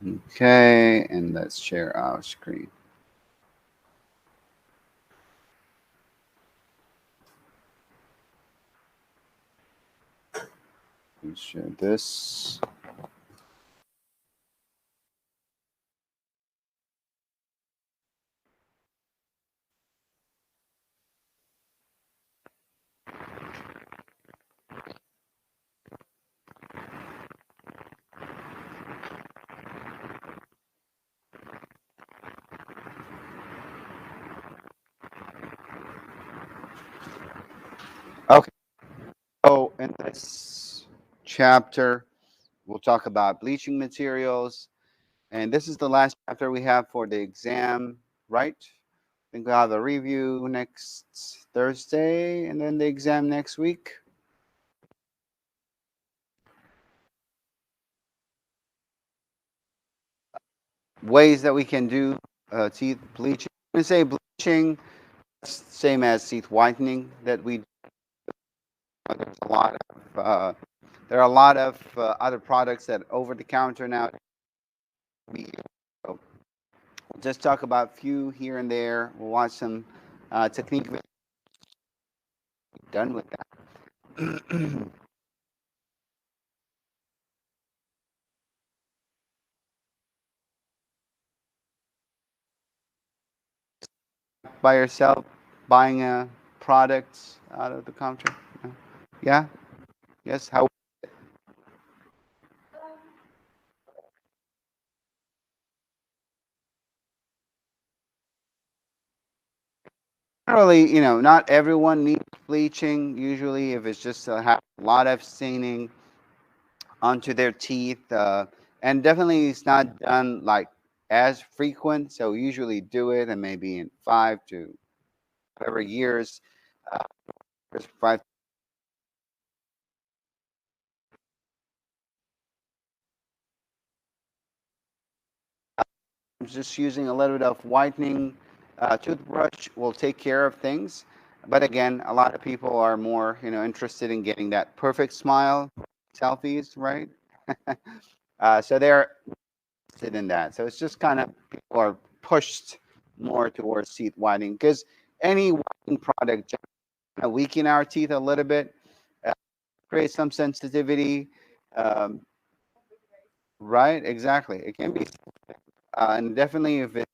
Okay, and let's share our screen. Let's share this. Okay, so in this chapter, we'll talk about bleaching materials. And this is the last chapter we have for the exam, right? I think we'll have a review next Thursday and then the exam next week. Ways that we can do teeth bleaching. I'm going to say bleaching, same as teeth whitening that we do. There's a lot of, there are a lot of other products that over the counter now. We so we'll just talk about a few here and there. We'll watch some technique videos. Done with that. By yourself buying products out of the counter? Yeah? Yes? How? Generally, not everyone needs bleaching. Usually, if it's just have a lot of staining onto their teeth, and definitely it's not done like as frequent. So usually do it, and maybe in 5 to whatever years, uh, five. Just using a little bit of whitening toothbrush will take care of things. But again, a lot of people are more, interested in getting that perfect smile, selfies, right? So they're interested in that. So it's just kind of people are pushed more towards teeth whitening because any whitening product just kind of weaken our teeth a little bit, uh, create some sensitivity. Um, right? Exactly. It can be, and definitely if it's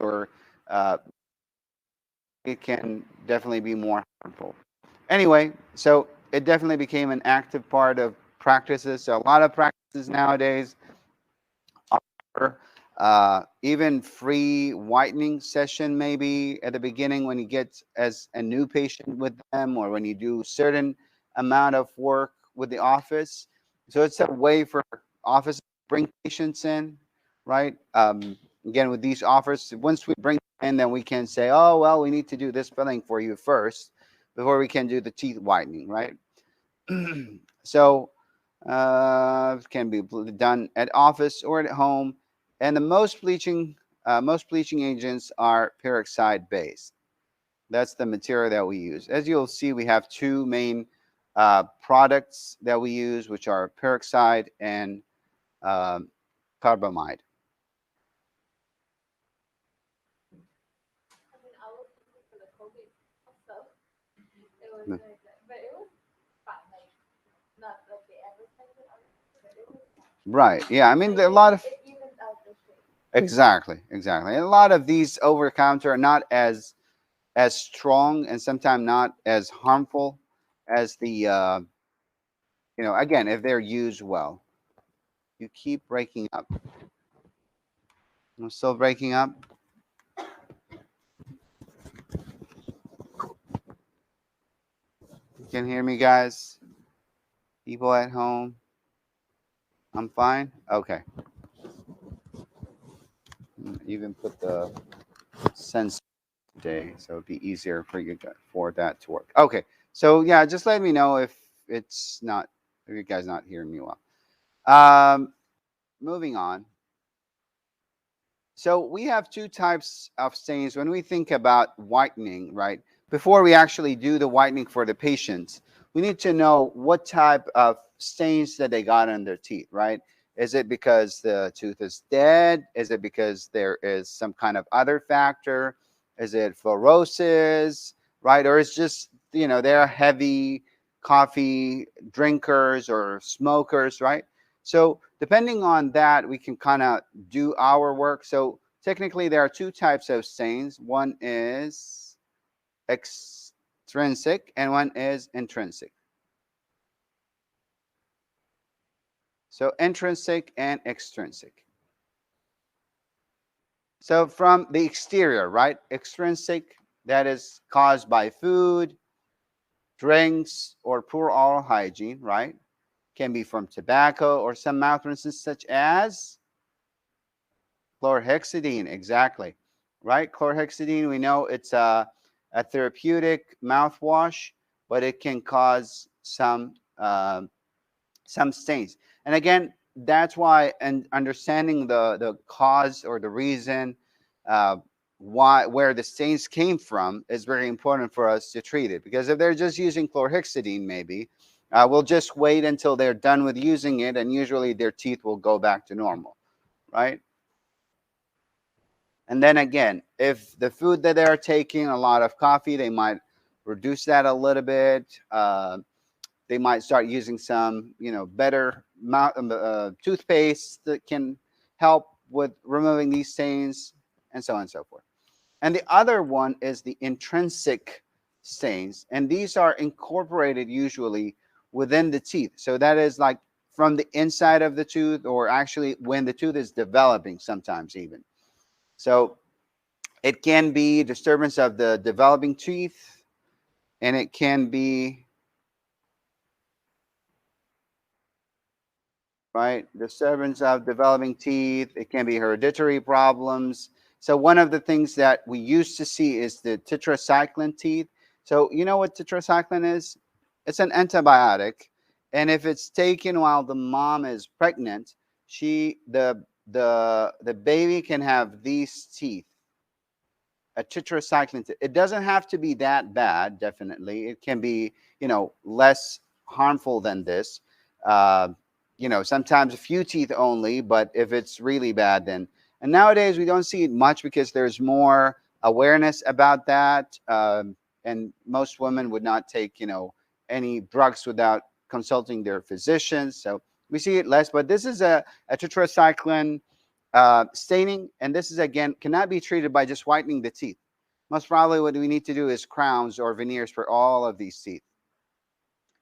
or uh, it can definitely be more harmful. Anyway, so it definitely became an active part of practices. So a lot of practices nowadays offer even free whitening session maybe at the beginning when you get as a new patient with them or when you do certain amount of work with the office. So it's a way for office to bring patients in, right? Again, with these offers, once we bring them in, then we can say, oh, well, we need to do this filling for you first before we can do the teeth whitening, right? So it can be done at office or at home, and the most bleaching agents are peroxide based. That's the material that we use. As you'll see, we have two main products that we use, which are peroxide and um, carbamide. Right. Yeah. I mean, a lot of exactly, exactly. And a lot of these over counter are not as strong and sometimes not as harmful as the again if they're used well. You keep breaking up. I'm still breaking up. You can hear me, guys. People at home. I'm fine. Okay. Even put the sensor today, so it'd be easier for you for that to work. Okay. So yeah, just let me know if it's not if you guys not hearing me well. Moving on. So we have two types of stains when we think about whitening, right? Before we actually do the whitening for the patients, we need to know what type of stains that they got on their teeth, right? Is it because the tooth is dead? Is it because there is some kind of other factor? Is it fluorosis, right? Or it's just, they're heavy coffee drinkers or smokers, right? So depending on that, we can kind of do our work. So technically, there are two types of stains. One is extrinsic and one is intrinsic. So intrinsic and extrinsic. So from the exterior, right? Extrinsic, that is caused by food, drinks, or poor oral hygiene, right? Can be from tobacco or some mouth rinses such as chlorhexidine, exactly, right? Chlorhexidine, we know it's a therapeutic mouthwash, but it can cause some stains. And again, that's why, and understanding the cause or the reason uh, why where the stains came from is very important for us to treat it. Because if they're just using chlorhexidine, maybe we'll just wait until they're done with using it, and usually their teeth will go back to normal, right? And then again, if the food that they're taking, a lot of coffee, they might reduce that a little bit. They might start using some, better toothpaste that can help with removing these stains, and so on and so forth. And the other one is the intrinsic stains, and these are incorporated usually within the teeth. So that is like from the inside of the tooth, or actually when the tooth is developing, sometimes even. So it can be disturbance of the developing teeth, and it can be, right, disturbance of developing teeth. It can be hereditary problems. So one of the things that we used to see is the tetracycline teeth. So you know what tetracycline is? It's an antibiotic, and if it's taken while the mom is pregnant, the baby can have these teeth, a tetracycline. It doesn't have to be that bad. Definitely, it can be, less harmful than this. Uh, sometimes a few teeth only, but if it's really bad, then. And nowadays we don't see it much because there's more awareness about that, and most women would not take, any drugs without consulting their physicians. So we see it less. But this is a tetracycline staining, and this is again cannot be treated by just whitening the teeth. Most probably, what we need to do is crowns or veneers for all of these teeth.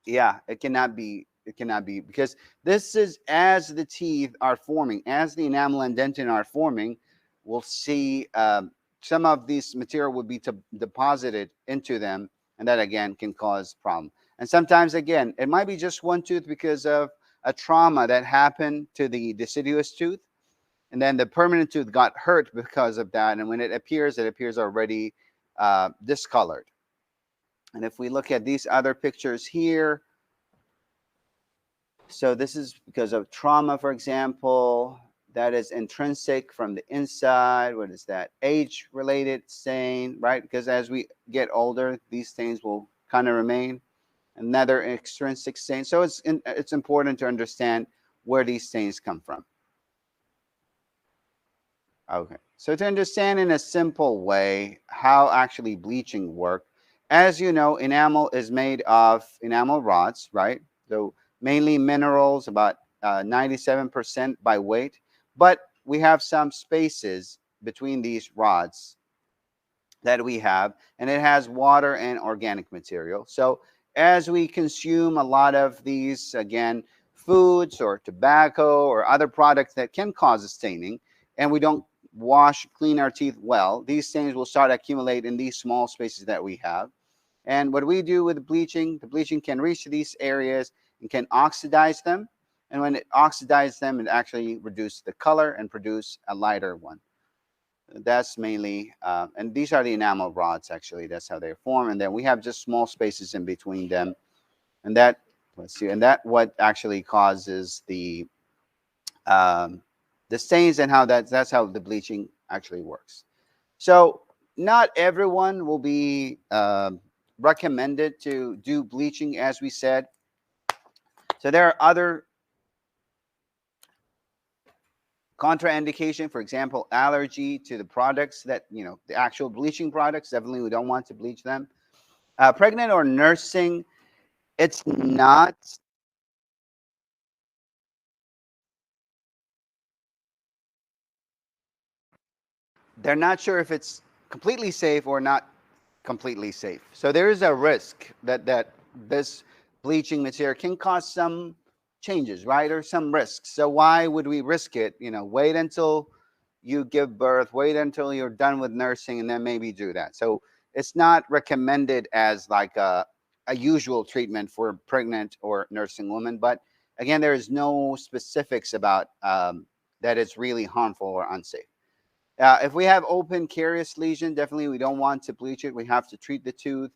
Yeah, it cannot be. It cannot be, because this is as the teeth are forming, as the enamel and dentin are forming, we'll see some of this material will be deposited into them, and that again can cause problem. And sometimes again, it might be just one tooth because of a trauma that happened to the deciduous tooth, and then the permanent tooth got hurt because of that. And when it appears already discolored. And if we look at these other pictures here, so this is because of trauma, for example. That is intrinsic from the inside. What is that? Age-related stain, right? Because as we get older, these stains will kind of remain. Another extrinsic stain. So it's important to understand where these stains come from. Okay, so to understand in a simple way how actually bleaching work, as you know, enamel is made of enamel rods, right? So mainly minerals, about 97% by weight, but we have some spaces between these rods that we have, and it has water and organic material. So as we consume a lot of these, again, foods or tobacco or other products that can cause staining, and we don't clean our teeth well, these stains will start accumulate in these small spaces that we have. And what we do with the bleaching can reach to these areas and can oxidize them. And when it oxidizes them, it actually reduces the color and produce a lighter one. That's mainly, and these are the enamel rods, actually. That's how they form. And then we have just small spaces in between them. And that, let's see, and that what actually causes um, the stains, and how that's how the bleaching actually works. So not everyone will be recommended to do bleaching, as we said. So there are other Contraindication, for example, allergy to the products that, the actual bleaching products, definitely we don't want to bleach them. Pregnant or nursing, it's not, they're not sure if it's completely safe or not completely safe. So there is a risk that this bleaching material can cause some changes, right? Or some risks. So why would we risk it? Wait until you give birth, wait until you're done with nursing, and then maybe do that. So it's not recommended as like a usual treatment for pregnant or nursing women. But again, there is no specifics about that it's really harmful or unsafe. If we have open carious lesion, definitely we don't want to bleach it. We have to treat the tooth.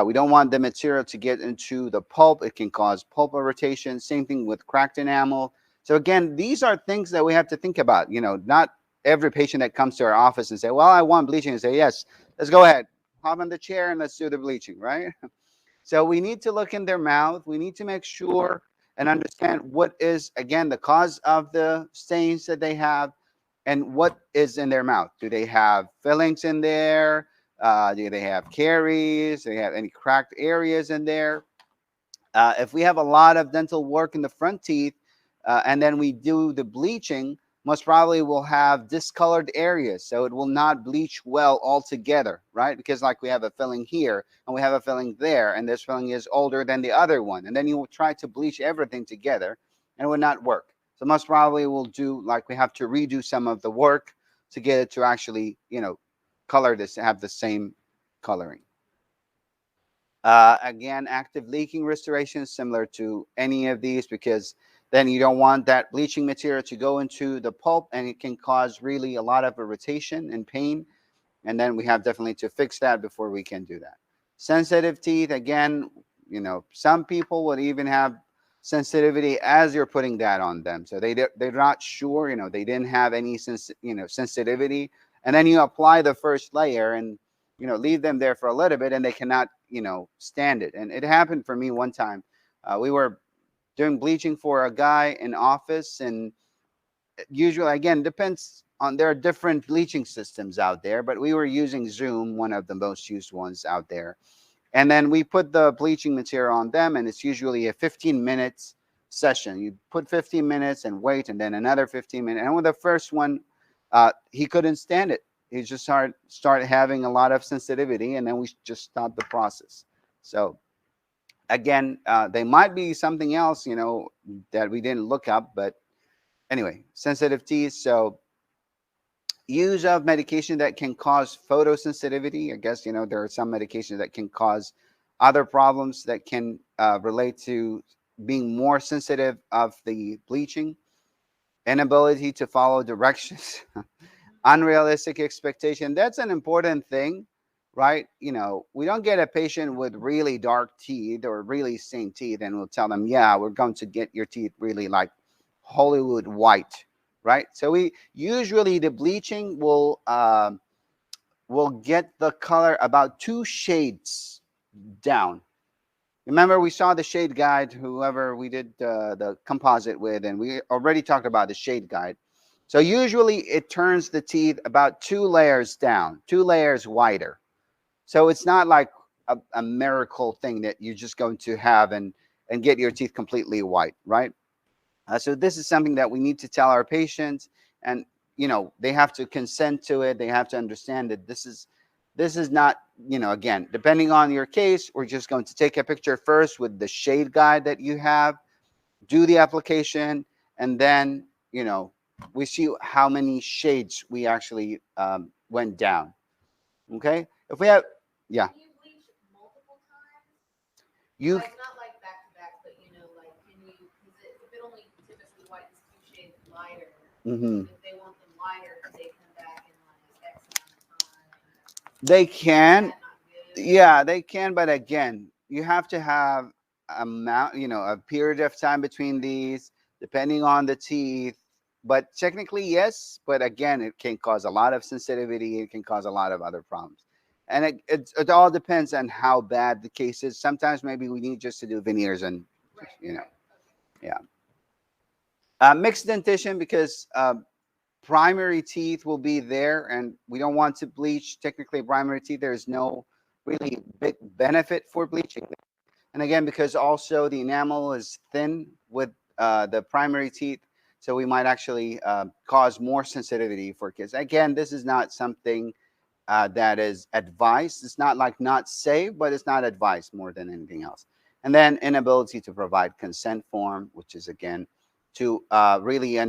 We don't want the material to get into the pulp. It can cause pulp irritation. Same thing with cracked enamel. So again, these are things that we have to think about. Not every patient that comes to our office and say, well, I want bleaching, and say, yes, let's go ahead. Hop on the chair and let's do the bleaching, right? So we need to look in their mouth. We need to make sure and understand what is, again, the cause of the stains that they have and what is in their mouth. Do they have fillings in there? Do they have caries? Do they have any cracked areas in there? If we have a lot of dental work in the front teeth and then we do the bleaching, most probably we'll have discolored areas. So it will not bleach well altogether, right? Because like we have a filling here and we have a filling there, and this filling is older than the other one. And then you will try to bleach everything together and it would not work. So most probably we'll do like we have to redo some of the work to get it to actually, color this, have the same coloring. Again, active leaking restoration is similar to any of these, because then you don't want that bleaching material to go into the pulp and it can cause really a lot of irritation and pain. And then we have definitely to fix that before we can do that. Sensitive teeth, again, some people would even have sensitivity as you're putting that on them. So they're not sure, they didn't have any sensitivity. And then you apply the first layer and leave them there for a little bit and they cannot stand it. And it happened for me one time. We were doing bleaching for a guy in office, and usually, again, depends on, there are different bleaching systems out there, but we were using Zoom, one of the most used ones out there. And then we put the bleaching material on them, and it's usually a 15 minutes session. You put 15 minutes and wait, and then another 15 minutes. And with the first one, he couldn't stand it. He just started having a lot of sensitivity, and then we just stopped the process. So again, they might be something else, that we didn't look up. But anyway, sensitive teeth. So use of medication that can cause photosensitivity. I guess, there are some medications that can cause other problems that can relate to being more sensitive of the bleaching. Inability to follow directions. Unrealistic expectation. That's an important thing, right? We don't get a patient with really dark teeth or really stained teeth and we'll tell them, yeah, we're going to get your teeth really like Hollywood white, right? So we usually, the bleaching will get the color about 2 shades down. Remember, we saw the shade guide, whoever we did the composite with, and we already talked about the shade guide. So usually it turns the teeth about 2 layers down, 2 layers wider. So it's not like a miracle thing that you're just going to have and get your teeth completely white, right? So this is something that we need to tell our patients, and they have to consent to it. They have to understand that this is not, again, depending on your case, we're just going to take a picture first with the shade guide that you have, do the application, and then we see how many shades we actually went down. Okay, if we have, yeah, Can you bleach multiple times? you, Like not like back to back, but like can you? Because if it only typically whitens 2 shades lighter, mhm. if they want them lighter, can they come back in like X amount of time? They Is can, that not good? yeah, they can, but again, you have to have amount, a period of time between these, depending on the teeth. But technically, yes, but again, it can cause a lot of sensitivity. It can cause a lot of other problems, and it all depends on how bad the case is. Sometimes maybe we need just to do veneers and Right. you know, Right. Okay. yeah. Mixed dentition, because primary teeth will be there, and we don't want to bleach technically primary teeth. There's no really big benefit for bleaching. And again, because also the enamel is thin with the primary teeth, so we might actually cause more sensitivity for kids. Again, this is not something that is advised. It's not like not safe, but it's not advised more than anything else. And then inability to provide consent form, which is again to really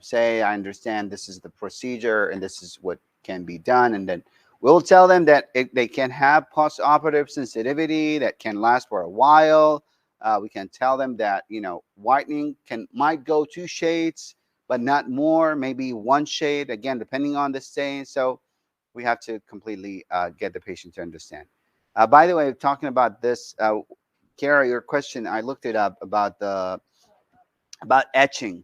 say I understand this is the procedure and this is what can be done, and then we'll tell them that they can have post-operative sensitivity that can last for a while. We can tell them that whitening might go 2 shades, but not more, maybe 1 shade, again depending on the stain. So we have to completely get the patient to understand. By the way, talking about this, Kara, your question, I looked it up about etching.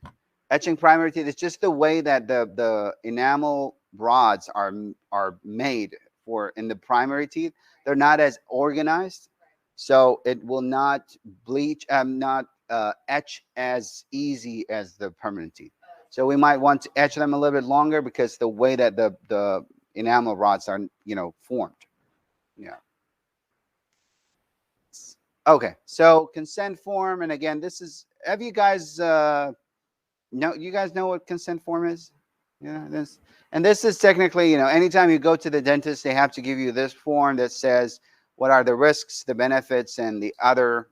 Etching primary teeth is just the way that the enamel rods are made for in the primary teeth. They're not as organized, so it will not bleach, not etch as easy as the permanent teeth. So we might want to etch them a little bit longer because the way that the enamel rods are formed. Yeah. Okay. So consent form, and again, this is. Have you guys? You guys know what consent form is? Yeah, this is technically, anytime you go to the dentist, they have to give you this form that says what are the risks, the benefits, and the other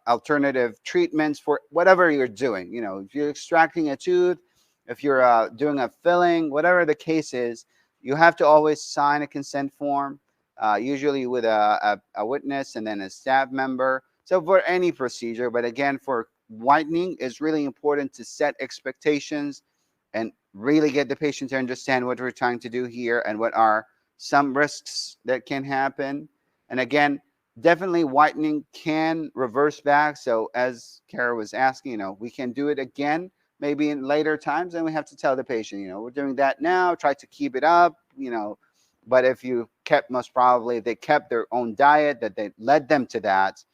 alternative treatments for whatever you're doing. If you're extracting a tooth, if you're doing a filling, whatever the case is, you have to always sign a consent form, usually with a witness and then a staff member. So for any procedure, but again, for whitening, is really important to set expectations and really get the patient to understand what we're trying to do here and what are some risks that can happen. And again, definitely whitening can reverse back. So as Kara was asking, we can do it again, maybe in later times, and we have to tell the patient, we're doing that now, try to keep it up, but if you kept, most probably they kept their own diet that they led them to that,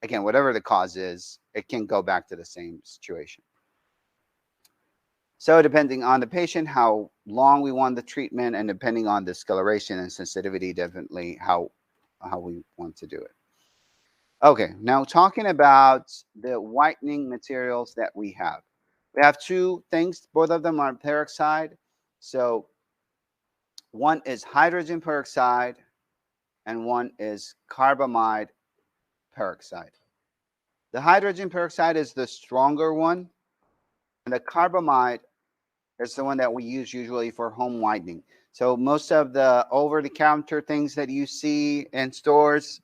again, whatever the cause is, it can go back to the same situation. So depending on the patient, how long we want the treatment, and depending on the discoloration and sensitivity, definitely how we want to do it. Okay, now talking about the whitening materials that we have. We have two things, both of them are peroxide. So one is hydrogen peroxide and one is carbamide peroxide. The hydrogen peroxide is the stronger one, and the carbamide is the one that we use usually for home whitening. So most of the over-the-counter things that you see in stores,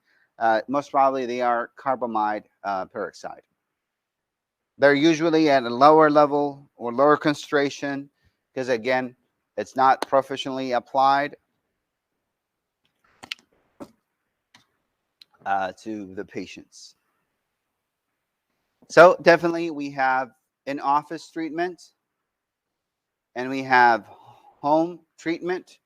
most probably they are carbamide peroxide. They're usually at a lower level or lower concentration because, again, it's not professionally applied to the patients. So definitely we have in-office treatment and we have home treatment,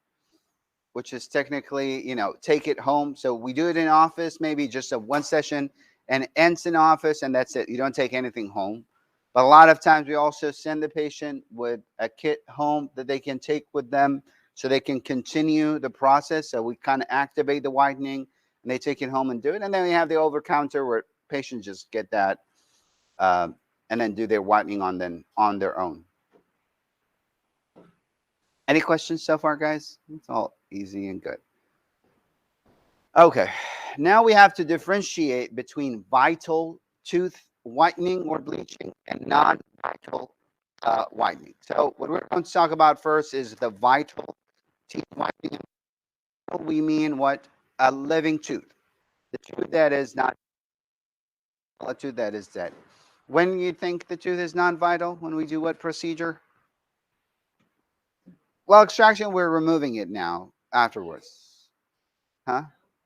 which is technically, take it home. So we do it in office, maybe just a one session and ends in office, and that's it. You don't take anything home. But a lot of times we also send the patient with a kit home that they can take with them so they can continue the process. So we kind of activate the whitening and they take it home and do it. And then we have the over counter where patients just get that and then do their whitening on their own. Any questions so far, guys? It's all easy and good. Okay, now we have to differentiate between vital tooth whitening or bleaching and non-vital whitening. So what we're going to talk about first is the vital teeth whitening. We mean what? A living tooth. The tooth that is not a tooth that is dead. When you think the tooth is non-vital, when we do what procedure? Well, extraction, we're removing it now afterwards. Huh?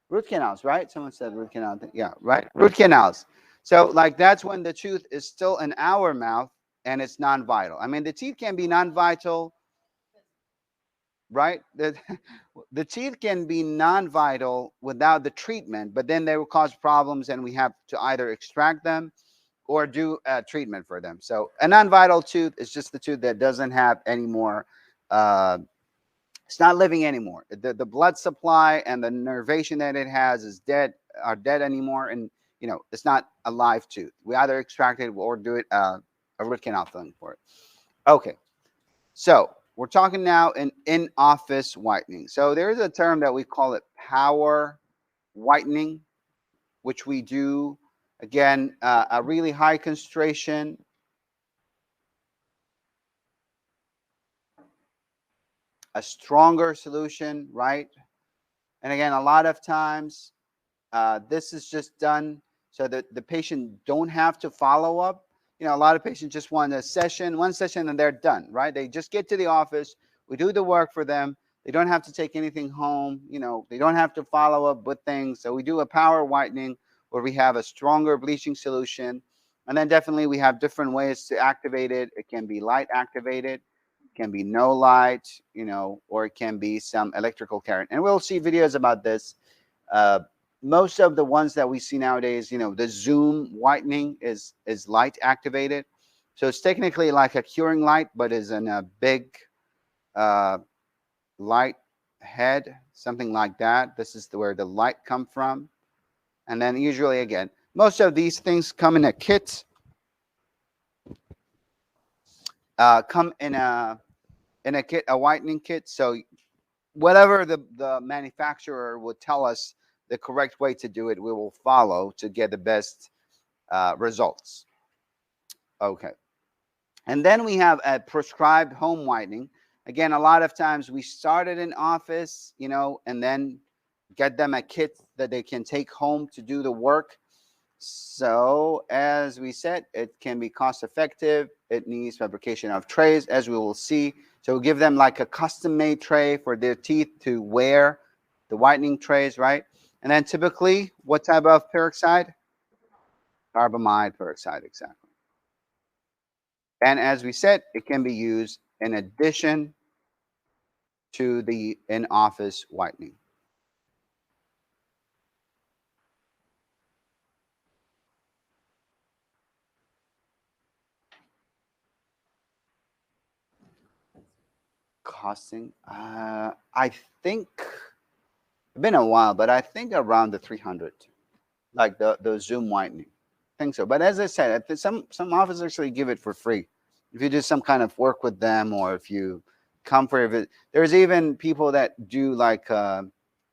Root canals, right? Someone said root canal. Yeah, right? Root canals. So like that's when the tooth is still in our mouth and it's non-vital. I mean, the teeth can be non-vital, right? The teeth can be non-vital without the treatment, but then they will cause problems and we have to either extract them or do a treatment for them. So a non-vital tooth is just the tooth that doesn't have any more uh, it's not living anymore. The blood supply and the nervation that it has is dead, are dead anymore, and it's not a live tooth. We either extract it or do it a root canal filling for it. Okay, so we're talking now in office whitening. So there's a term that we call it power whitening, which we do again a really high concentration, a stronger solution, right? And again, a lot of times this is just done so that the patient don't have to follow up. A lot of patients just want a session, one session, and they're done, right? They just get to the office. We do the work for them. They don't have to take anything home. They don't have to follow up with things. So we do a power whitening where we have a stronger bleaching solution. And then definitely we have different ways to activate it. It can be light activated, can be no light, or it can be some electrical current. And we'll see videos about this. Uh, Most of the ones that we see nowadays, the Zoom whitening is light activated. So it's technically like a curing light, but is in a big uh, light head, something like that. This is where the light come from. And then usually, again, most of these things come in a kit, come in a kit, a whitening kit. So whatever the manufacturer would tell us the correct way to do it, we will follow to get the best results. Okay. And then we have a prescribed home whitening. Again, a lot of times we start it in office, and then get them a kit that they can take home to do the work. So as we said, it can be cost effective. It needs fabrication of trays, as we will see. So we'll give them like a custom made tray for their teeth to wear the whitening trays, right? And then typically, what type of peroxide? Carbamide peroxide, exactly. And as we said, it can be used in addition to the in-office whitening. Costing, I think it's been a while, but I think around the 300, like the Zoom whitening. I think so. But as I said, some offices actually give it for free. If you do some kind of work with them, or if you come for it, there's even people that do like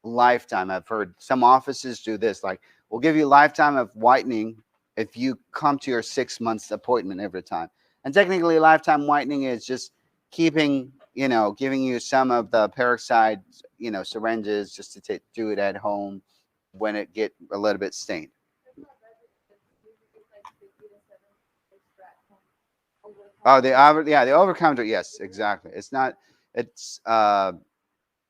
lifetime. I've heard some offices do this. Like, we'll give you lifetime of whitening if you come to your 6 months appointment every time. And technically, lifetime whitening is just keeping, giving you some of the peroxide, syringes just to do it at home when it get a little bit stained. Oh, the over counter, yes, exactly. It's not. It's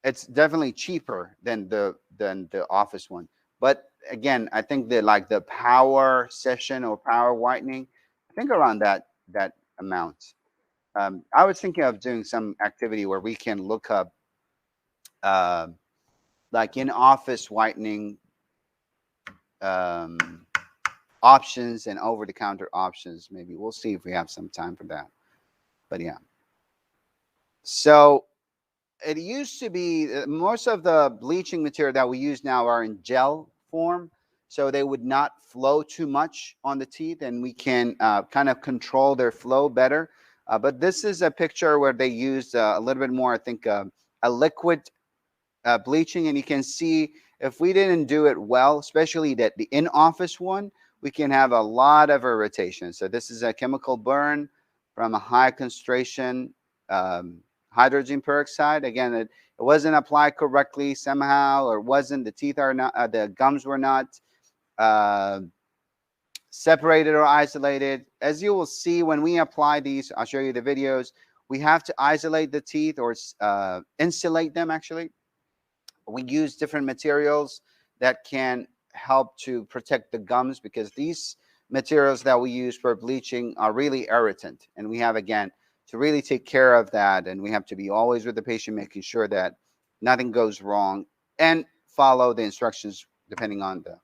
it's definitely cheaper than the office one. But again, I think that like the power session or power whitening, I think around that amount. I was thinking of doing some activity where we can look up uh, like in office whitening um, options and over the counter options. Maybe we'll see if we have some time for that. But yeah. So it used to be most of the bleaching material that we use now are in gel form, so they would not flow too much on the teeth, and we can kind of control their flow better. But this is a picture where they used a little bit more, I think, a liquid bleaching, and you can see if we didn't do it well, especially that the in-office one, we can have a lot of irritation. So this is a chemical burn from a high concentration um, hydrogen peroxide. Again, it wasn't applied correctly somehow, or wasn't, the teeth are not, the gums were not uh, separated or isolated. As you will see when we apply these, I'll show you the videos, we have to isolate the teeth or insulate them actually. We use different materials that can help to protect the gums, because these materials that we use for bleaching are really irritant, and we have, again, to really take care of that, and we have to be always with the patient, making sure that nothing goes wrong, and follow the instructions depending on the.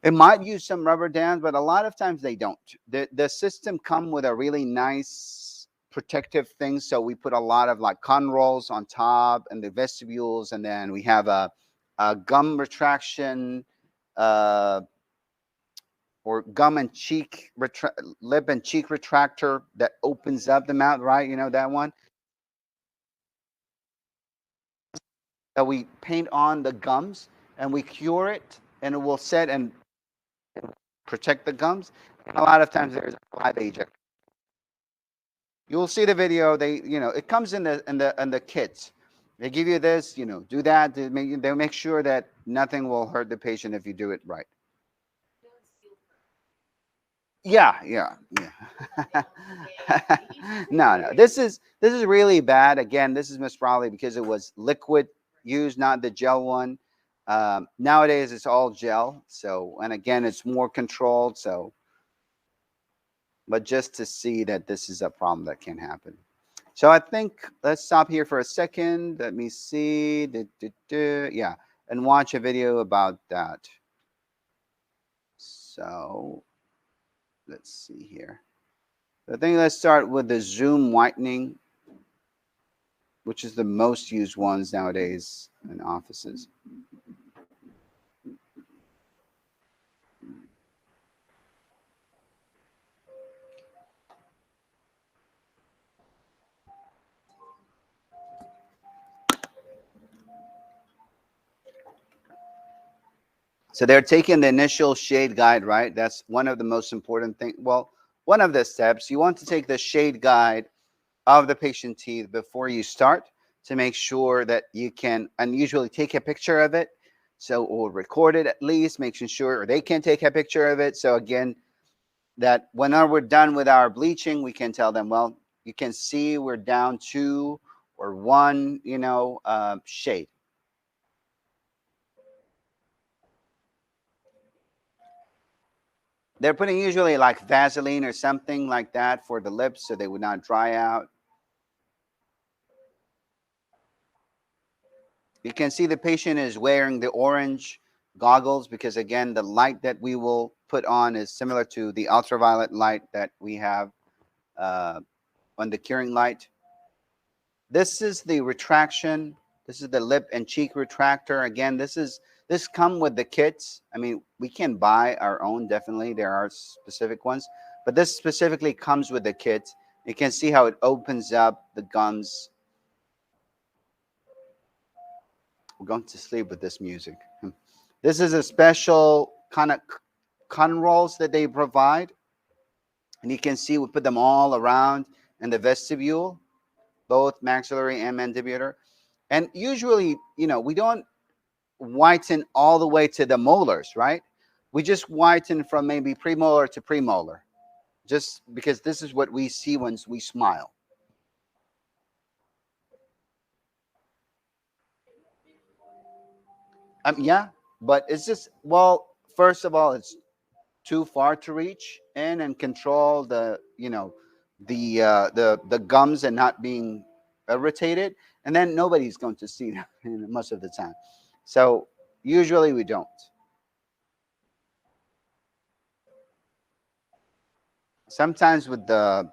It might use some rubber bands, but a lot of times they don't. The system come with a really nice protective things. So we put a lot of like cotton rolls on top and the vestibules, and then we have a gum retraction, uh, or gum and cheek lip and cheek retractor that opens up the mouth, right? You know that one that we paint on the gums and we cure it, and it will set and protect the gums. And a lot of times there's a live agent. You'll see the video. They, it comes in the kits. They give you this, do that. They make sure that nothing will hurt the patient if you do it right. Yeah, yeah, yeah. No, no. This is really bad. Again, this is most probably because it was liquid used, not the gel one. Nowadays, it's all gel. So, and again, it's more controlled. So, but just to see that this is a problem that can happen. So I think let's stop here for a second. Let me see. Yeah, and watch a video about that. So let's see here. I think let's start with the Zoom whitening, which is the most used ones nowadays in offices. So they're taking the initial shade guide, right? That's one of the most important things. Well, one of the steps, you want to take the shade guide of the patient teeth before you start to make sure that you can, and usually take a picture of it. So, or record it at least, making sure, or they can take a picture of it. So again, that whenever we're done with our bleaching, we can tell them, well, you can see we're down 2 or 1, shade. They're putting usually like Vaseline or something like that for the lips so they would not dry out. You can see the patient is wearing the orange goggles because, again, the light that we will put on is similar to the ultraviolet light that we have uh, on the curing light. This is the retraction. This is the lip and cheek retractor. Again, this come with the kits. I mean, we can buy our own, definitely. There are specific ones, but this specifically comes with the kit. You can see how it opens up the gums. We're going to sleep with this music. This is a special kind of cotton rolls that they provide. And you can see we put them all around in the vestibule, both maxillary and mandibular. And usually, we don't whiten all the way to the molars, right? We just whiten from maybe premolar to premolar, just because this is what we see once we smile. Yeah, but it's just, well, first of all, it's too far to reach in and control the gums and not being irritated, and then nobody's going to see them most of the time. So usually we don't. Sometimes with the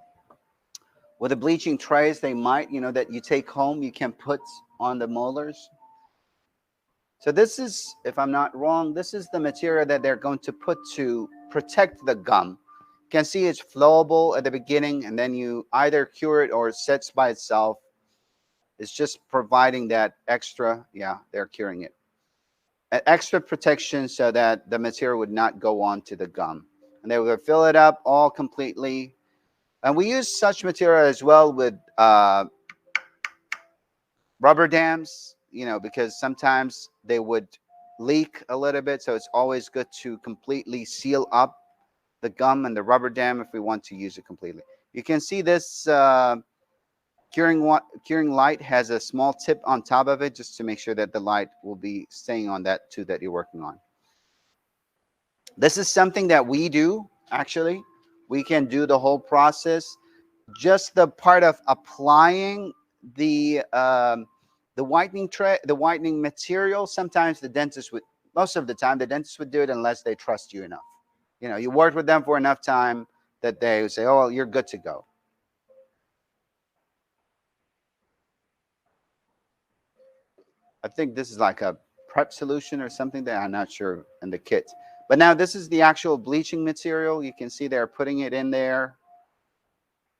bleaching trays, they might, that you take home, you can put on the molars. So this is, if I'm not wrong, this is the material that they're going to put to protect the gum. You can see it's flowable at the beginning, and then you either cure it or it sets by itself. It's just providing that extra, yeah, they're curing it. An extra protection so that the material would not go on to the gum. And they will fill it up all completely. And we use such material as well with rubber dams, because sometimes they would leak a little bit. So it's always good to completely seal up the gum and the rubber dam if we want to use it completely. You can see this curing light has a small tip on top of it just to make sure that the light will be staying on that tooth that you're working on. This is something that we do, actually. We can do the whole process. Just the part of applying the whitening material, sometimes the dentist would, most of the time, the dentist would do it unless they trust you enough. You worked with them for enough time that they would say, oh, well, you're good to go. I think this is like a prep solution or something that I'm not sure in the kit. But now this is the actual bleaching material. You can see they're putting it in there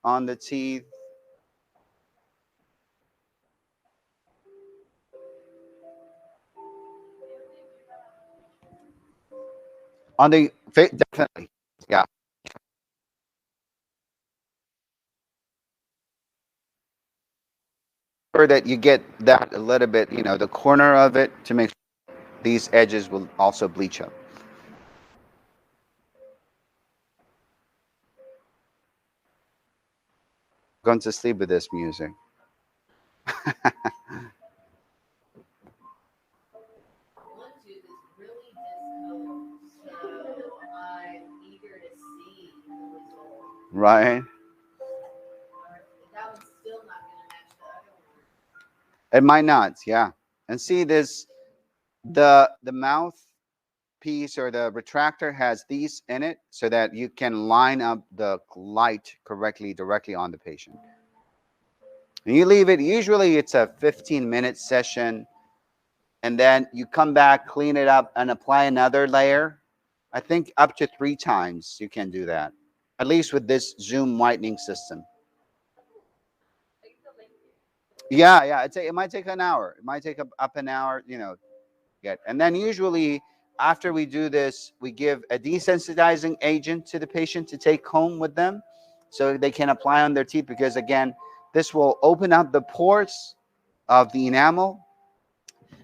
on the teeth. On the definitely, yeah. Sure that you get that a little bit, the corner of it to make sure these edges will also bleach up. Going to sleep with this music. One tooth is really discolored, so I'm eager to see the result. Right. That one's still not going to match the other one. It might not, yeah. And see this, the mouth piece or the retractor has these in it so that you can line up the light correctly directly on the patient. And you leave it, usually it's a 15-minute session, and then you come back, clean it up, and apply another layer. I think up to 3 times you can do that, at least with this Zoom whitening system. Yeah, yeah, it might take an hour. It might take up an hour, get. And then usually after we do this, we give a desensitizing agent to the patient to take home with them so they can apply on their teeth, because again, this will open up the pores of the enamel.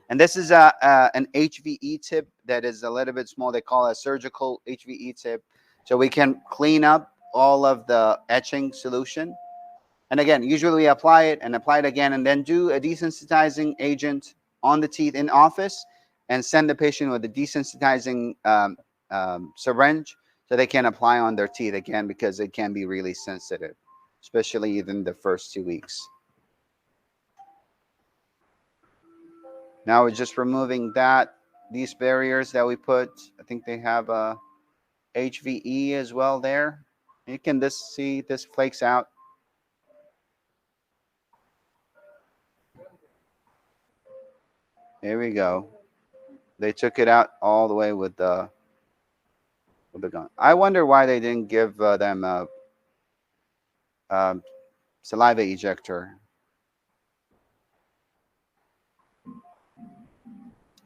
And this is an HVE tip that is a little bit small. They call it a surgical HVE tip. So we can clean up all of the etching solution. And again, usually we apply it again, and then do a desensitizing agent on the teeth in office and send the patient with a desensitizing syringe so they can apply on their teeth again, because it can be really sensitive, especially in the first 2 weeks. Now we're just removing these barriers that we put. I think they have a HVE as well there. You can see this flakes out. Here we go. They took it out all the way with the gun. I wonder why they didn't give them a saliva ejector.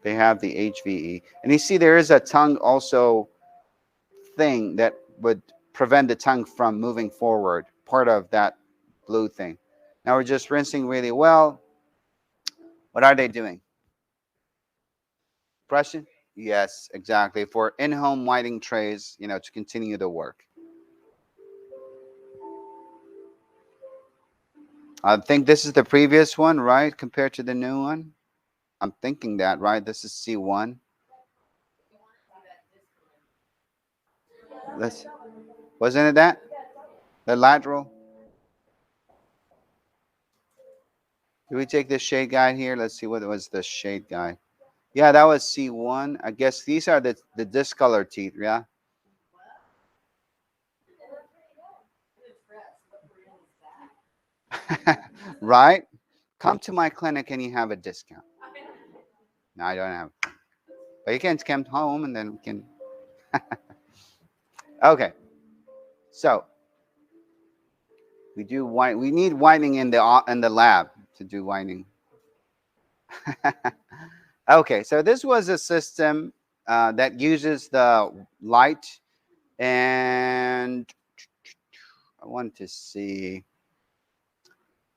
They have the HVE. And you see there is a tongue also thing that would prevent the tongue from moving forward, part of that blue thing. Now we're just rinsing really well. What are they doing? Brushing? Yes, exactly. For in-home whitening trays, to continue the work. I think this is the previous one, right? Compared to the new one. I'm thinking that, right? This is C1. Let's, wasn't it that? The lateral? Did we take the shade guide here? Let's see what was the shade guide. Yeah, that was C1. I guess these are the discolored teeth, yeah? Right? Come to my clinic and you have a discount. No, I don't have. But you can come home and then we can. Okay. So we do white. We need whitening in the lab to do whitening. Okay, so this was a system that uses the light, and I want to see.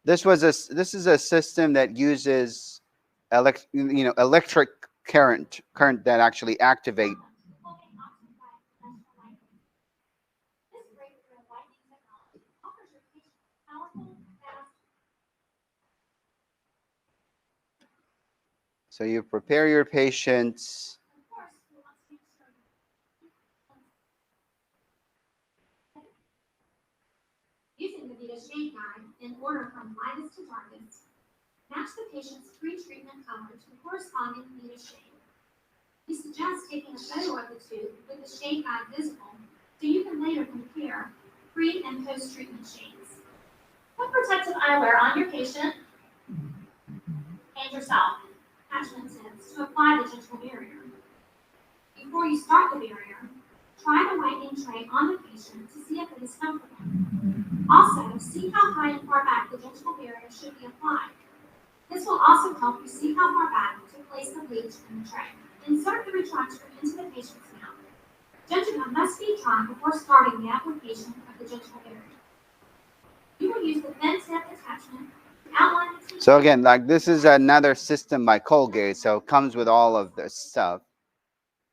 This is a system that uses electric current that actually activate. So you prepare your patients. Using the Vita Shade Guide in order from lightest to darkest, match the patient's pre-treatment color to the corresponding Vita shade. We suggest taking a photo of the tooth with the shade guide visible so you can later compare pre- and post-treatment shades. Put protective eyewear on your patient and yourself. attachment tips to apply the gentle barrier. Before you start the barrier, try the whitening tray on the patient to see if it is comfortable. Also, see how high and far back the gentle barrier should be applied. This will also help you see how far back to place the bleach in the tray. Insert the retractor into the patient's mouth. Gingiva must be dry before starting the application of the gentle barrier. You will use the thin tip attachment to outline the teeth. So again, like this is another system by Colgate, so it comes with all of this stuff,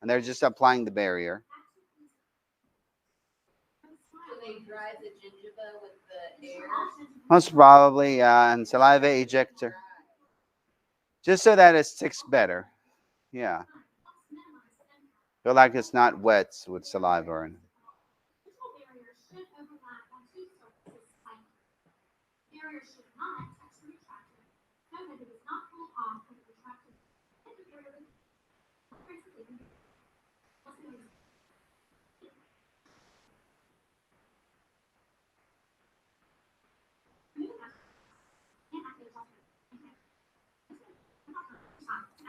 and they're just applying the barrier. So they dry the gingiva with the air. Most probably, and saliva ejector, just so that it sticks better. Yeah, feel like it's not wet with saliva or anything. Gentle barrier should overlap on two surfaces slightly. Barrier should not touch the retractor. Note that it is not pulled off with the retractor. If the barrier is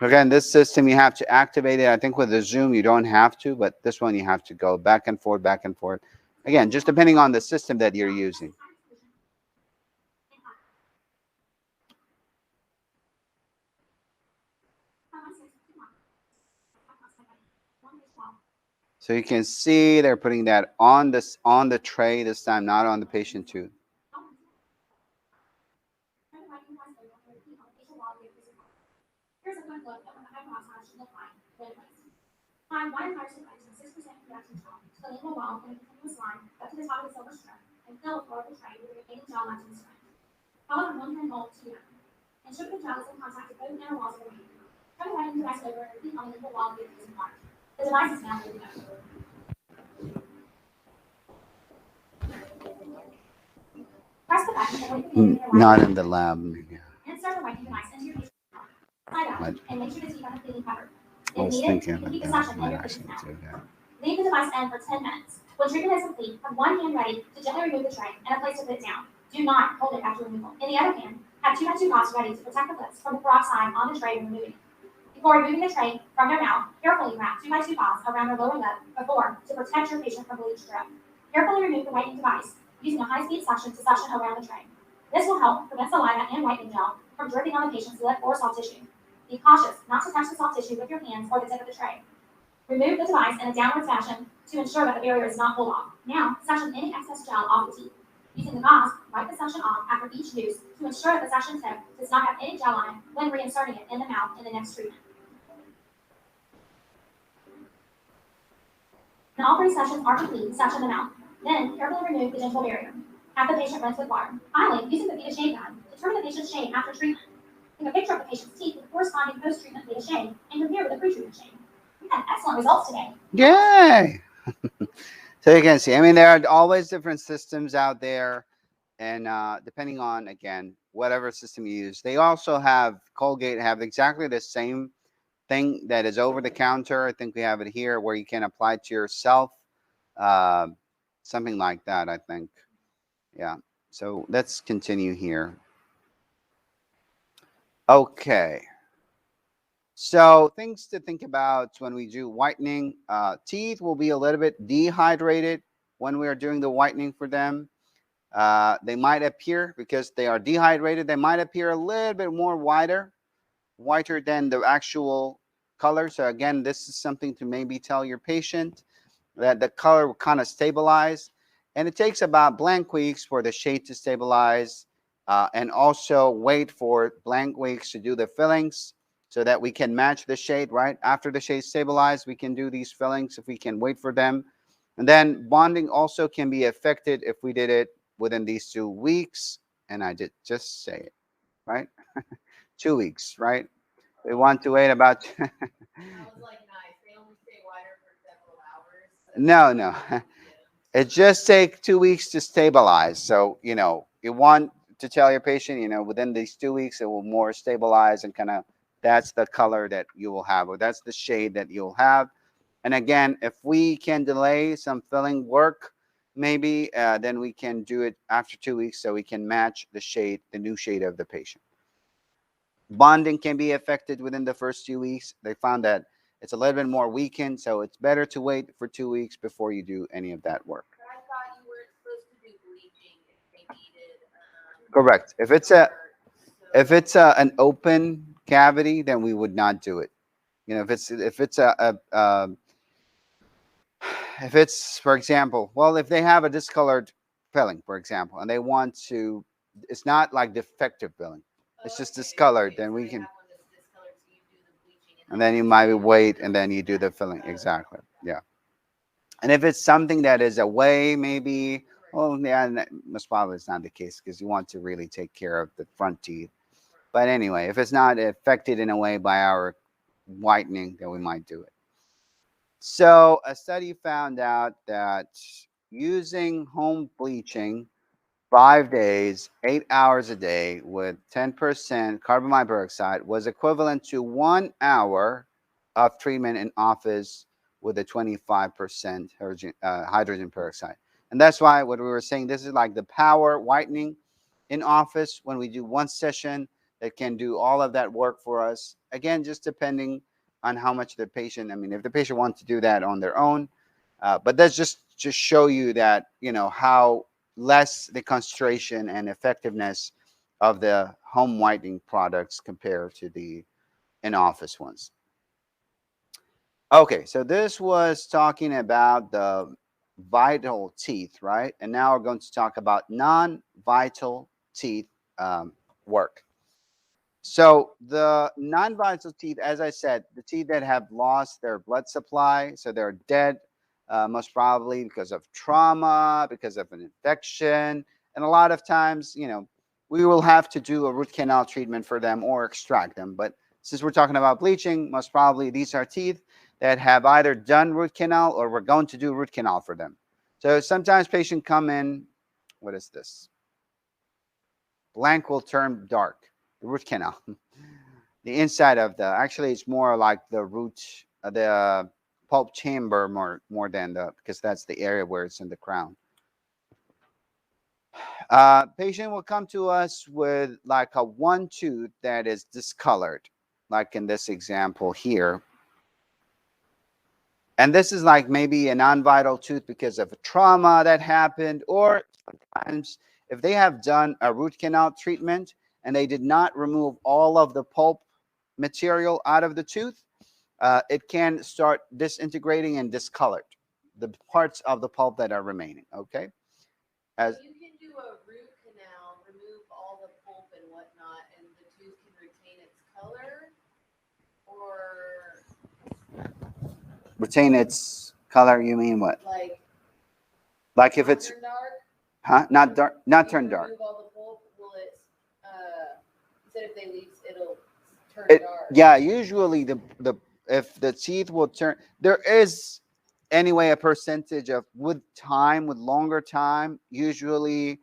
Again, this system you have to activate it. I think with the Zoom you don't have to, but this one you have to go back and forth, back and forth. Again, just depending on the system that you're using. So you can see they're putting that on the tray this time, not on the patient tooth. Here's a quick look at what the hypoxia should look like when placed. Apply 1 entire suffice and 6% production gel to the lingual wall in a continuous line up to the top of the silver strip and fill the floor of the tray with the remaining gel left in the strip. Follow the 1-10 hole to the end. Ensure the gel is in contact with both inner walls of the remaining. Turn the whitening device over and repeat on the lingual wall of the accusing part. The device is now ready to go. Press the button and wait for the indicator light. Not in the lab. Yeah. Insert the whitening device into your patient's mouth. Slide out and make sure the teeth are completely covered. I was If thinking needed, about keep the that. suction in Might your actually patient's mouth. do that. Leave the device in for 10 minutes. When treatment is complete, have one hand ready to gently remove the tray and a place to put it down. Do not hold it after removal. In the other hand, have 2x2 gauze ready to protect the lips from the peroxide on the tray when removing it. Before removing the tray from their mouth, carefully wrap 2x2 gauze around their lower lip to protect your patient from bleach drip. Carefully remove the whitening device using a high-speed suction to suction around the tray. This will help prevent saliva and whitening gel from dripping on the patient's lip or soft tissue. Be cautious not to touch the soft tissue with your hands or the tip of the tray. Remove the device in a downward fashion to ensure that the barrier is not pulled off. Now, suction any excess gel off the teeth. Using the gauze, wipe the suction off after each use to ensure that the suction tip does not have any gel on it when reinserting it in the mouth in the next treatment. When all 3 sessions are complete, suction the mouth. Then, carefully remove the gentle barrier. Have the patient rinse with water. Finally, using the Vita Shave Guide, determine the patient's shade after treatment. Take a picture of the patient's teeth with the corresponding post-treatment Vita Shave and compare with the pre-treatment shade. We had excellent results today. Yay! So you can see, I mean, there are always different systems out there, and depending on, again, whatever system you use. They also have, Colgate have exactly the same thing that is over the counter. I think we have it here where you can apply it to yourself. Something like that, I think. Yeah. So let's continue here. Okay. So things to think about when we do whitening. Teeth will be a little bit dehydrated when we are doing the whitening for them. They might appear, because they are dehydrated, they might appear a little bit more whiter than the actual color. So again, this is something to maybe tell your patient that the color will kind of stabilize. And it takes about blank weeks for the shade to stabilize, and also wait for blank weeks to do the fillings so that we can match the shade, right? After the shade stabilized, we can do these fillings if we can wait for them. And then bonding also can be affected if we did it within these 2 weeks. And I did just say it, right? 2 weeks, right? We want to wait about. That was like nice. They only stay whiter for several hours. No, no. It just takes 2 weeks to stabilize. So, you want to tell your patient, within these 2 weeks, it will more stabilize and kind of, that's the color that you will have, or that's the shade that you'll have. And again, if we can delay some filling work, maybe, then we can do it after 2 weeks so we can match the shade, the new shade of the patient. Bonding can be affected within the first 2 weeks. They found that it's a little bit more weakened, so it's better to wait for 2 weeks before you do any of that work. But I thought you weren't supposed to do bleaching if they needed Correct. If it's comfort. if So it's an open cavity, then we would not do it. You know, if it's if it's, for example, well, if they have a discolored filling, for example, and they want to, it's not like defective filling, it's just discolored, then so we they can, have one that's discolored, so you do the bleaching and then you you might do wait, the and then you do the filling. Oh, Exactly. Yeah. And if it's something that is away, maybe, well, yeah, most probably it's not the case because you want to really take care of the front teeth. But anyway, if it's not affected in a way by our whitening, then we might do it. So a study found out that using home bleaching 5 days, 8 hours a day with 10% carbon monoxide was equivalent to 1 hour of treatment in office with a 25% hydrogen peroxide. And that's why what we were saying, this is like the power whitening in office when we do one session that can do all of that work for us. Again, just depending on how much the patient, I mean, if the patient wants to do that on their own, but that's just show you that, you know, how less the concentration and effectiveness of the home whitening products compared to the in-office ones. Okay, so this was talking about the vital teeth, right? And now we're going to talk about non-vital teeth work. So the non-vital teeth, as I said, the teeth that have lost their blood supply, so they're dead, most probably because of trauma, because of an infection, and a lot of times, you know, we will have to do a root canal treatment for them or extract them. But since we're talking about bleaching, most probably these are teeth that have either done root canal or we're going to do root canal for them. So sometimes patients come in, what is this? Blank will turn dark, the root canal. The inside of the, actually it's more like the root, the pulp chamber more than the, because that's the area where it's in the crown. Patient will come to us with like a one tooth that is discolored, like in this example here. And this is like maybe a non-vital tooth because of a trauma that happened, or sometimes if they have done a root canal treatment and they did not remove all of the pulp material out of the tooth, it can start disintegrating and discolored, the parts of the pulp that are remaining. Okay. So As you can do a root canal, remove all the pulp and whatnot, and the tooth can retain its color, or retain its color, you mean what? Like if not it's, turn dark. huh? Not dark, If not you turn dark. remove all the pulp, will it? You said if they leave, it'll turn It, dark. yeah, usually the if the teeth will turn, there is anyway a percentage of with time, with longer time, usually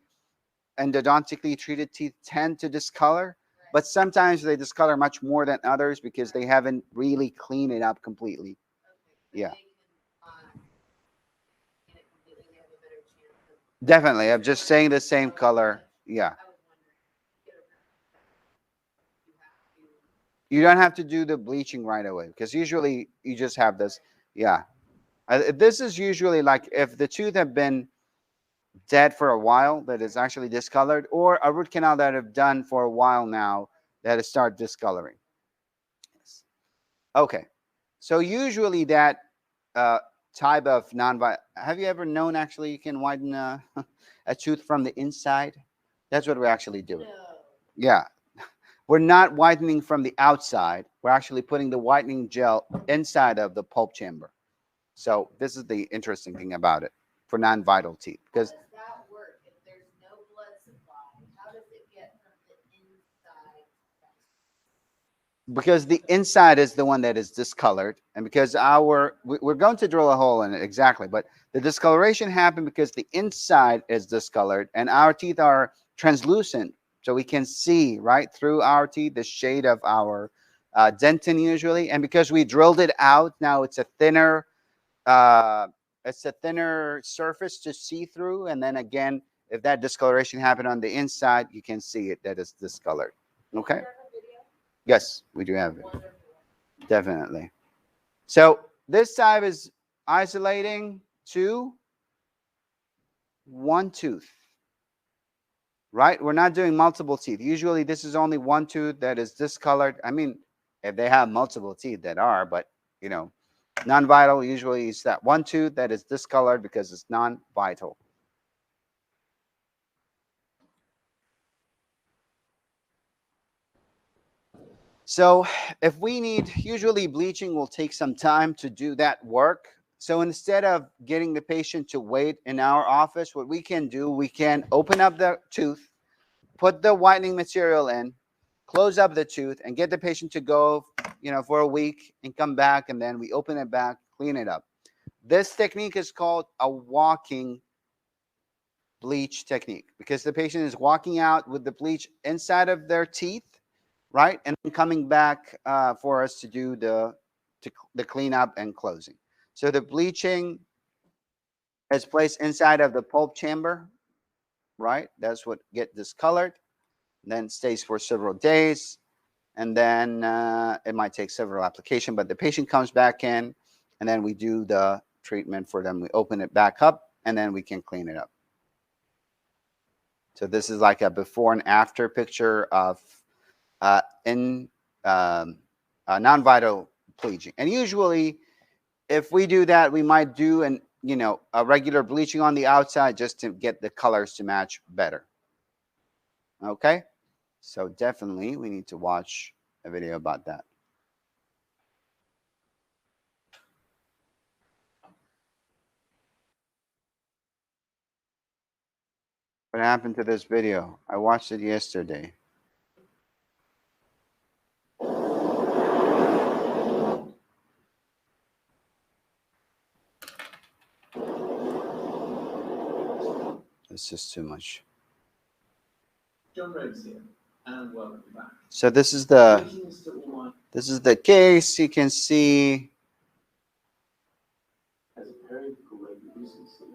endodontically treated teeth tend to discolor, Right. but sometimes they discolor much more than others because they haven't really cleaned it up completely. Okay, Yeah, but they can clean it completely. They have a better chance of. definitely. I'm just saying the same Oh, color. Yeah, I was wondering. Get a root canal, you have to. you don't have to do the bleaching right away because usually you just have this. Yeah, this is usually like if the tooth have been dead for a while that is actually discolored, or a root canal that have done for a while now that has start discoloring. Yes. Okay, so usually that uh, type of non-vital. Have you ever known actually you can whiten a tooth from the inside? That's what we're actually doing. No. Yeah, we're not whitening from the outside. We're actually putting the whitening gel inside of the pulp chamber. So this is the interesting thing about it for non-vital teeth, How because does that work if there's no blood supply? How does it get from the inside? the inside is the one that is discolored, and because we're going to drill a hole in it exactly, but the discoloration happened because the inside is discolored and our teeth are translucent, so we can see right through our teeth the shade of our dentin usually, and because we drilled it out, now uh, it's a thinner surface to see through, and then again, if that discoloration happened on the inside, you can see it that is discolored. Okay. Do you have a video? Yes, we do have it. Wonderful. Definitely. So this time is isolating to one tooth, right? We're not doing multiple teeth. Usually this is only one tooth that is discolored. I mean, if they have multiple teeth that are, but you know, non-vital usually is that one tooth that is discolored because it's non-vital. So if we need, usually bleaching will take some time to do that work. So instead of getting the patient to wait in our office, what we can do, we can open up the tooth, put the whitening material in, close up the tooth, and get the patient to go, you know, for a week and come back, and then we open it back, clean it up. This technique is called a walking bleach technique because the patient is walking out with the bleach inside of their teeth, right, and then coming back for us to do the cleanup and closing. So the bleaching is placed inside of the pulp chamber, right? That's what get discolored, then stays for several days, and then it might take several applications, but the patient comes back in, and then we do the treatment for them. We open it back up, and then we can clean it up. So this is like a before and after picture of in non-vital bleaching. And usually, if we do that, we might do a regular bleaching on the outside just to get the colors to match better. Okay, so definitely we need to watch a video about that. What happened to this video? I watched it yesterday. It's just too much. John Rhodes here, and welcome back. So this is the case. You can see As a periapical radiolucency,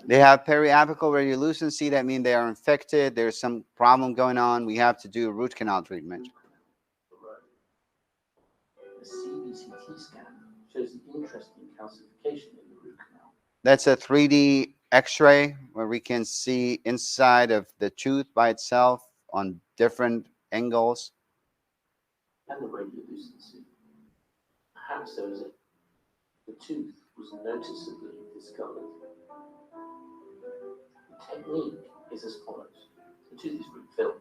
they have periapical radiolucency. That means they are infected. There's some problem going on. We have to do a root canal treatment. the CBCT scan shows an interesting calcification in the root canal. That's a 3D X-ray where we can see inside of the tooth by itself on different angles. And the radiolucency. Perhaps there was the tooth was noticeably discolored. The technique is as follows. The tooth is root filled.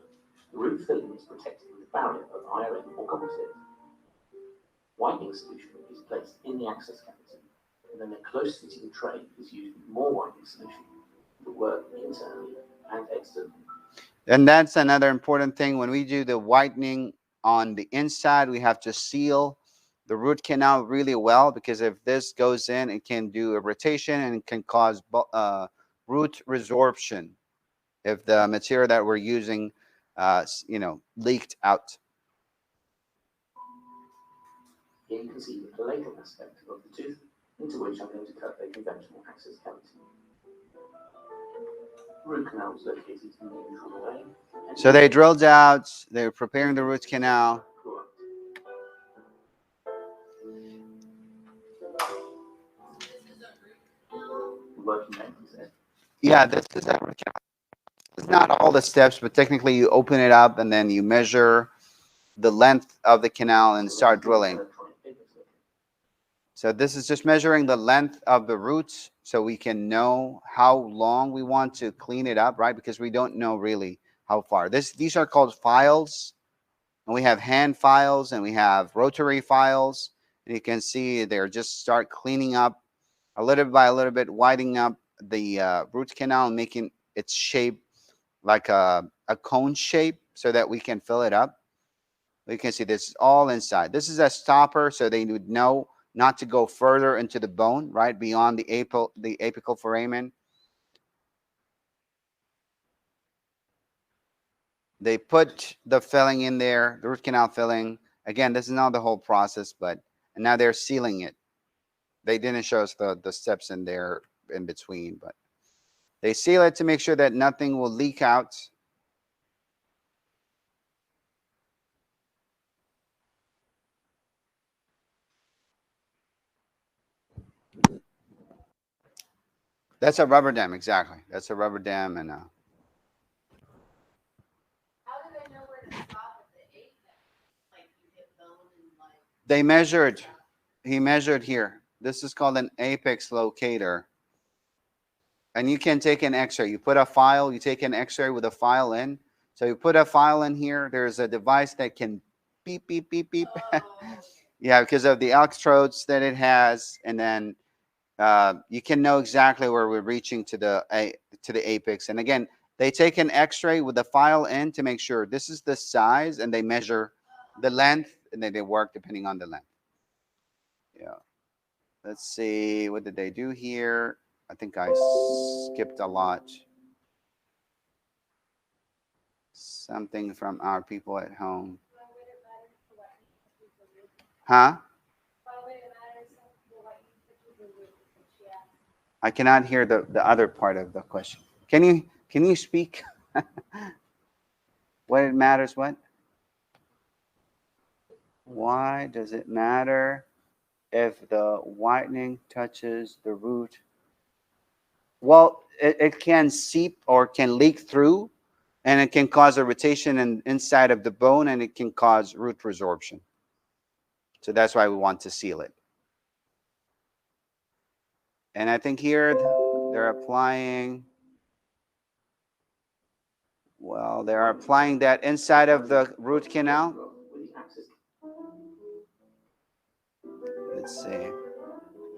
The root filling is protected with a barrier of iron or gauze. Whitening solution is placed in the access cavity, and then a close-fitting tray is used with more whitening solution to work internally and externally. And that's another important thing. When we do the whitening on the inside, we have to seal the root canal really well, because if this goes in, it can do irritation and it can cause root resorption if the material that we're using, leaked out. Here you can see the palatal aspect of the tooth, into which I'm going to cut a conventional access cavity. The root canal is located in the usual way. So they drilled out, they're preparing the root canal. Working length is it? Yeah, this is a root canal. It's not all the steps, but technically you open it up and then you measure the length of the canal and start drilling. So this is just measuring the length of the roots so we can know how long we want to clean it up, right? Because we don't know really how far. These are called files, and we have hand files and we have rotary files. And you can see they're just start cleaning up a little bit by a little bit, widening up the root canal and making its shape like a cone shape so that we can fill it up. You can see this is all inside. This is a stopper so they would know not to go further into the bone, right, beyond the apical foramen. They put the filling in there, the root canal filling. Again, this is not the whole process, and now they're sealing it. They didn't show us the steps in there in between, but they seal it to make sure that nothing will leak out. That's a rubber dam, exactly. That's a rubber dam, and How do they know where to stop at the apex? Like you hit bone and like. they measured. He measured here. This is called an apex locator, and you can take an X-ray. You put a file. You take an X-ray with a file in. So you put a file in here. There's a device that can beep beep beep beep. Oh, Yeah, because of the electrodes that it has, and then you can know exactly where we're reaching to the apex. And again, they take an X-ray with the file in to make sure this is the size, and they measure the length, and then they work depending on the length. Yeah. Let's see, what did they do here? I think I skipped a lot. Something from our people at home. Huh? I cannot hear the other part of the question. Can you speak? What it matters what? Why does it matter if the whitening touches the root? Well, it can seep or can leak through, and it can cause a rotation inside of the bone, and it can cause root resorption. So that's why we want to seal it. And I think here they're applying, well, they're applying that inside of the root canal. Let's see. Here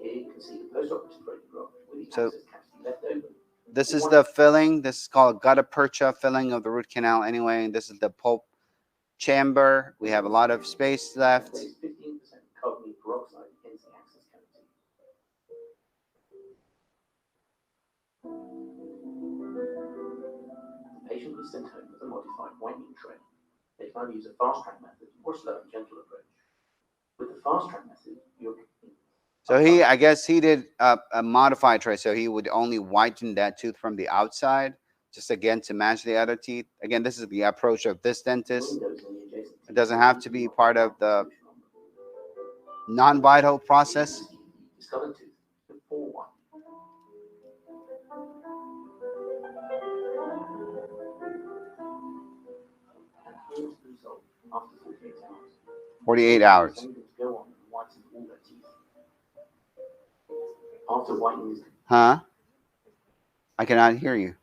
you can see the post-operative photograph with the So access cavity left open. this is the filling. This is called gutta percha filling of the root canal anyway. This is the pulp chamber. We have a lot of space left. There is 15% carbonate peroxide against the access cavity. The patient is sent home with a modified whitening tray. They can either use a fast-track method or a slow and gentle approach. With the fast-track method, you're So I guess he did a modified tray. So he would only whiten that tooth from the outside, just again to match the other teeth. Again, this is the approach of this dentist. It doesn't have to be part of the non-vital process. Discover tooth before whitening. And here's the result after 48 hours. 48 hours. Then go on and whiten all their teeth. After whitening is Huh? I cannot hear you.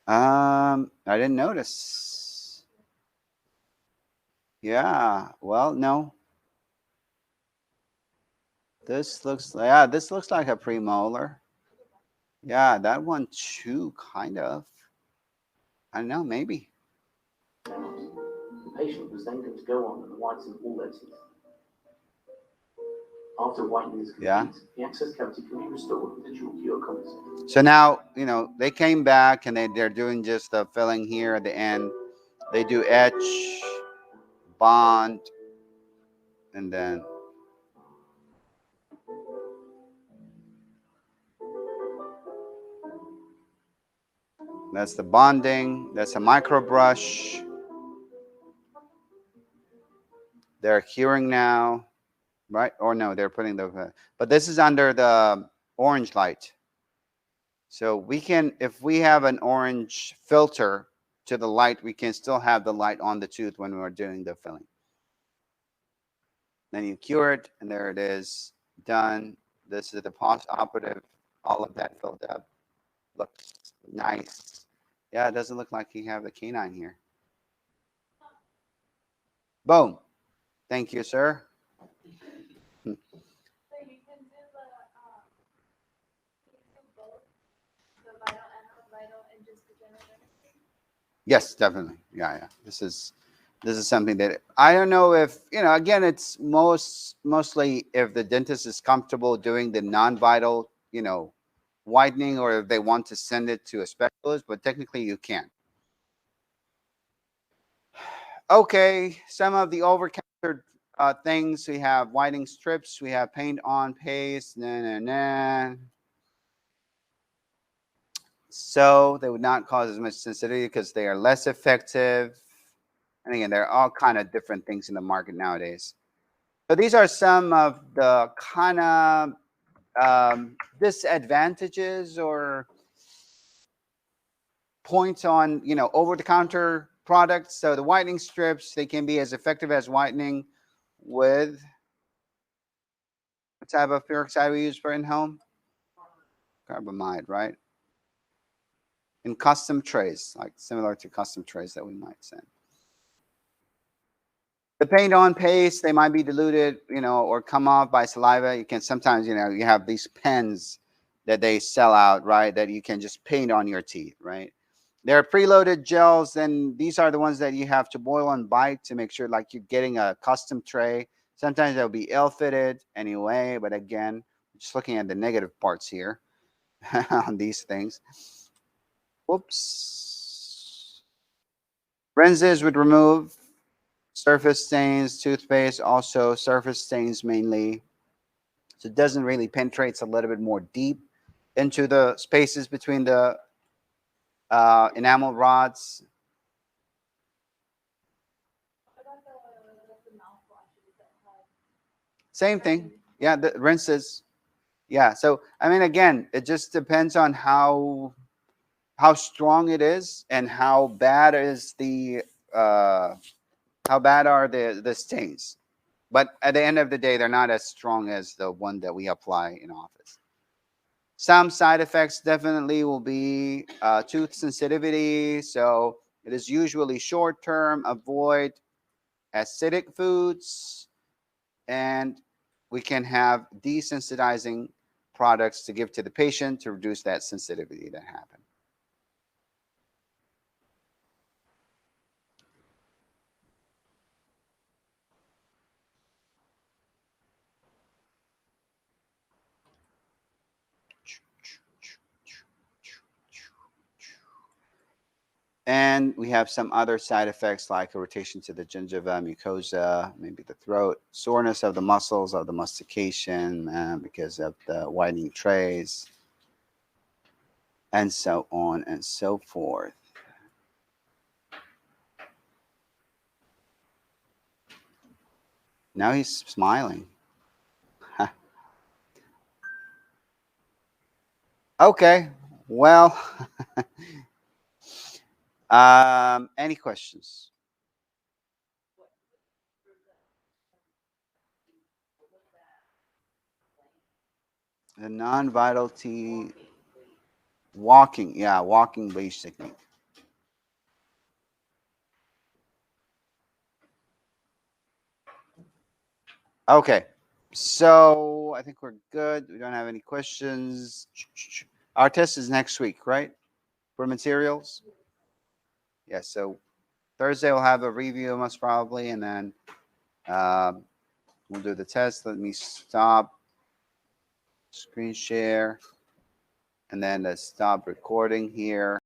I didn't notice. Yeah. Well, no. This looks like a premolar. Yeah, that one too, kind of. I don't know, maybe. the patient was then going to go on and whiten all their teeth. After whitening is complete, the access cavity can be restored with a dual cure composite. So now, they came back and they're doing just the filling here at the end. They do etch, bond, and then that's the bonding. That's a micro brush. They're curing now, right? Or no, they're putting but this is under the orange light. So we can, if we have an orange filter to the light, we can still have the light on the tooth when we're doing the filling. Then you cure it, and there it is, done. This is the post-operative, all of that filled up. Looks nice. Yeah, it doesn't look like you have the canine here. Boom. Thank you, sir. Yes, definitely. Yeah. This is something that I don't know if, again, it's mostly if the dentist is comfortable doing the non-vital, whitening, or if they want to send it to a specialist, but technically you can. Okay, some of the over-counter things. We have whitening strips. We have paint on paste. So they would not cause as much sensitivity because they are less effective. And again, there are all kind of different things in the market nowadays. So these are some of the kind of disadvantages or points on, over-the-counter products. So the whitening strips, they can be as effective as whitening with what type of peroxide we use for in-home? Carbamide, right? In custom trays, like similar to custom trays that we might send. The paint on paste, they might be diluted, or come off by saliva. You can sometimes, you have these pens that they sell out, right? That you can just paint on your teeth, right? There are preloaded gels, and these are the ones that you have to boil and bite to make sure like you're getting a custom tray. Sometimes they'll be ill-fitted anyway, but again, just looking at the negative parts here on these things. Whoops. Rinses would remove surface stains, toothpaste, also surface stains mainly. So it doesn't really penetrate. It's a little bit more deep into the spaces between the enamel rods. Same thing. Yeah, the rinses. Yeah. So I mean, again, it just depends on how strong it is and how bad is the how bad are the stains. But at the end of the day, they're not as strong as the one that we apply in office. Some side effects definitely will be tooth sensitivity. So it is usually short term. Avoid acidic foods, and we can have desensitizing products to give to the patient to reduce that sensitivity that happens. And we have some other side effects like irritation to the gingiva, mucosa, maybe the throat, soreness of the muscles of the mastication because of the whitening trays, and so on and so forth. Now he's smiling. Okay, well, any questions? The non-vital teeth walking bleach technique. Okay, so I think we're good. We don't have any questions. Our test is next week, right? For materials. Yeah, so Thursday we'll have a review most probably, and then we'll do the test. Let me stop screen share, and then let's stop recording here.